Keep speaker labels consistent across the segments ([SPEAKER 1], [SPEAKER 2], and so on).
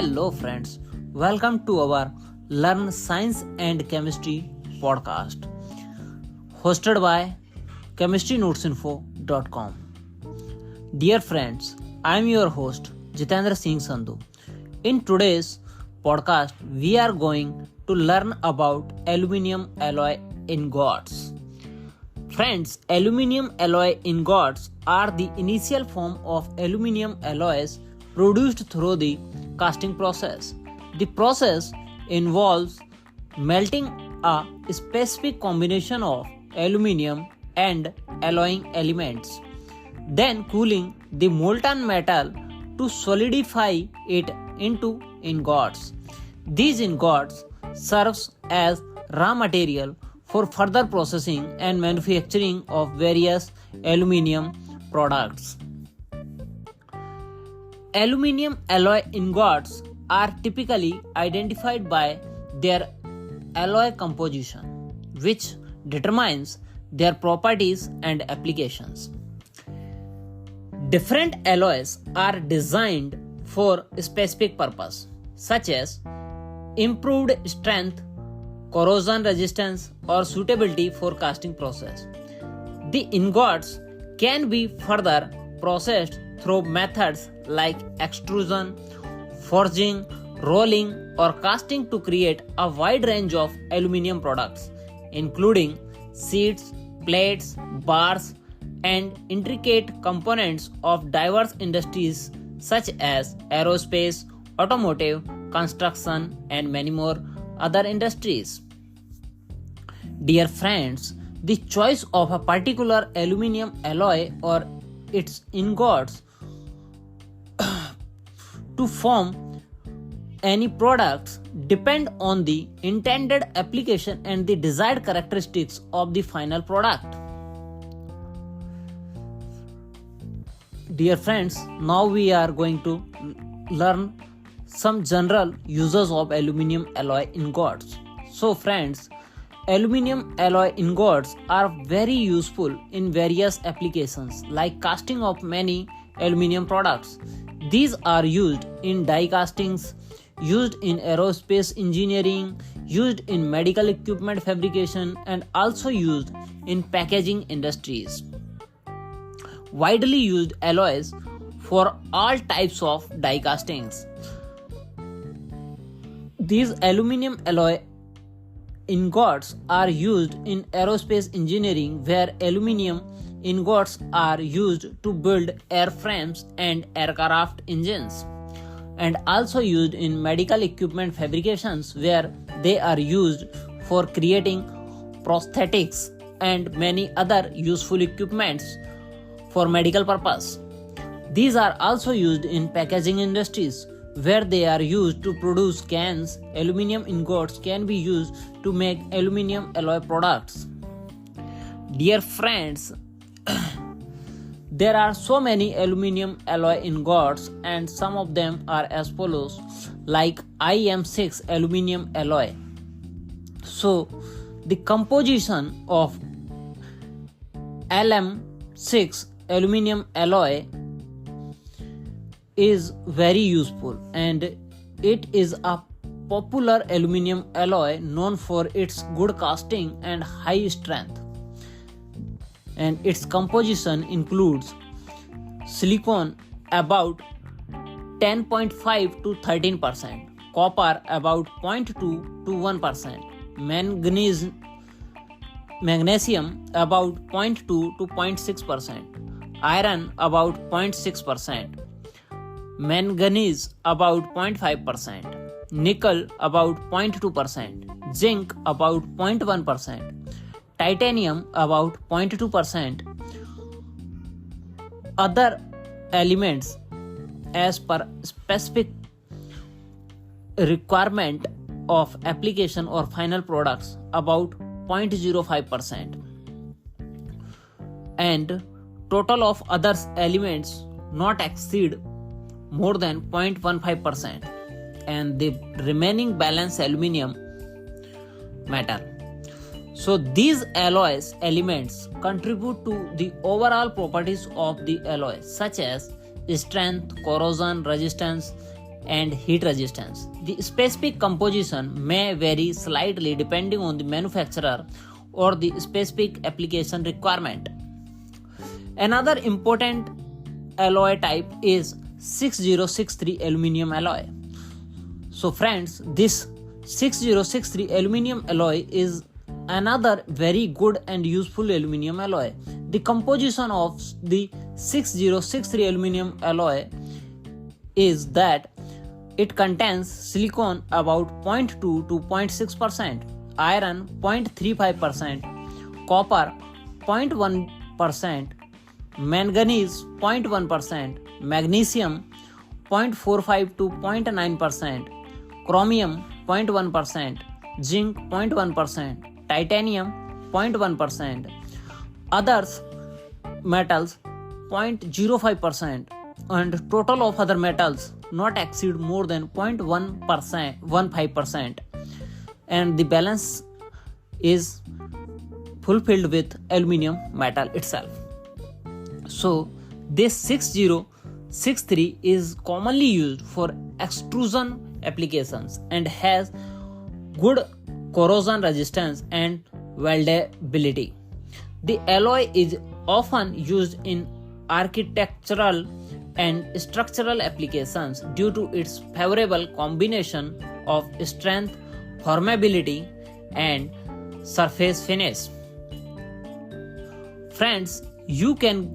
[SPEAKER 1] Hello friends, welcome to our Learn Science and Chemistry podcast hosted by chemistrynotesinfo.com. Dear friends, I am your host Jitendra Singh Sandhu. In today's podcast, we are going to learn about aluminium alloy ingots. Friends, aluminium alloy ingots are the initial form of aluminium alloys produced through the casting process. The process involves melting a specific combination of aluminium and alloying elements, then cooling the molten metal to solidify it into ingots. These ingots serves as raw material for further processing and manufacturing of various aluminium products. Aluminium alloy ingots are typically identified by their alloy composition, which determines their properties and applications. Different alloys are designed for a specific purpose, such as improved strength, corrosion resistance, or suitability for casting process. The ingots can be further processed through methods like extrusion, forging, rolling, or casting to create a wide range of aluminium products, including sheets, plates, bars, and intricate components of diverse industries such as aerospace, automotive, construction, and many more other industries. Dear friends, the choice of a particular aluminium alloy or its ingots to form any products depend on the intended application and the desired characteristics of the final product. Dear friends, now we are going to learn some general uses of aluminium alloy ingots. So friends, aluminium alloy ingots are very useful in various applications like casting of many aluminium products. These are used in die castings, used in aerospace engineering, used in medical equipment fabrication, and also used in packaging industries. Widely used alloys for all types of die castings. These aluminium alloy ingots are used in aerospace engineering, where aluminium ingots are used to build airframes and aircraft engines, and also used in medical equipment fabrications, where they are used for creating prosthetics and many other useful equipments for medical purpose. These are also used in packaging industries, where they are used to produce cans. Aluminium ingots can be used to make aluminium alloy products. Dear friends, there are so many aluminium alloy ingots, and some of them are as follows, like IM6 aluminium alloy. So the composition of LM6 aluminium alloy is very useful, and it is a popular aluminium alloy known for its good casting and high strength. And its composition includes silicon about 10.5 to 13%, copper about 0.2 to 1%, magnesium about 0.2 to 0.6%, iron about 0.6%, manganese about 0.5%, nickel about 0.2%, zinc about 0.1%, titanium about 0.2%. Other elements as per specific requirement of application or final products about 0.05%, and total of other elements not exceed more than 0.15%, and the remaining balance aluminium metal. So these alloys elements contribute to the overall properties of the alloy, such as strength, corrosion resistance, and heat resistance. The specific composition may vary slightly depending on the manufacturer or the specific application requirement. Another important alloy type is 6063 aluminum alloy. So friends, this 6063 aluminum alloy is another very good and useful aluminum alloy. The composition of the 6063 aluminum alloy is that it contains silicon about 0.2 to 0.6%, iron 0.35%, copper 0.1%, manganese 0.1%, magnesium 0.45 to 0.9%, chromium 0.1%, zinc 0.1%, titanium 0.1%, others metals 0.05%, and total of other metals not exceed more than 0.15%, and the balance is fulfilled with aluminum metal itself. So this 6063 is commonly used for extrusion applications and has good corrosion resistance and weldability. The alloy is often used in architectural and structural applications due to its favorable combination of strength, formability, and surface finish. Friends, you can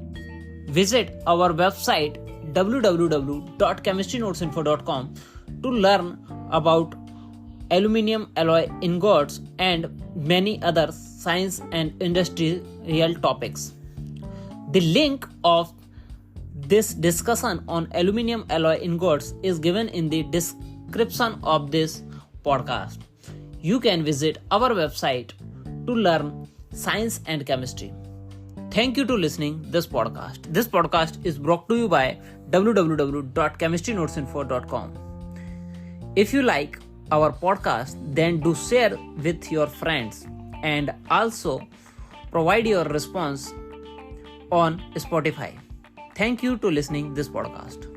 [SPEAKER 1] visit our website www.chemistrynotesinfo.com to learn about aluminum alloy ingots and many other science and industrial topics. The link of this discussion on aluminum alloy ingots is given in the description of this podcast. You can visit our website to learn science and chemistry. Thank you to listening this podcast. This podcast is brought to you by www.chemistrynotesinfo.com. If you like our podcast, then do share with your friends and also provide your response on Spotify. Thank you to listening this podcast.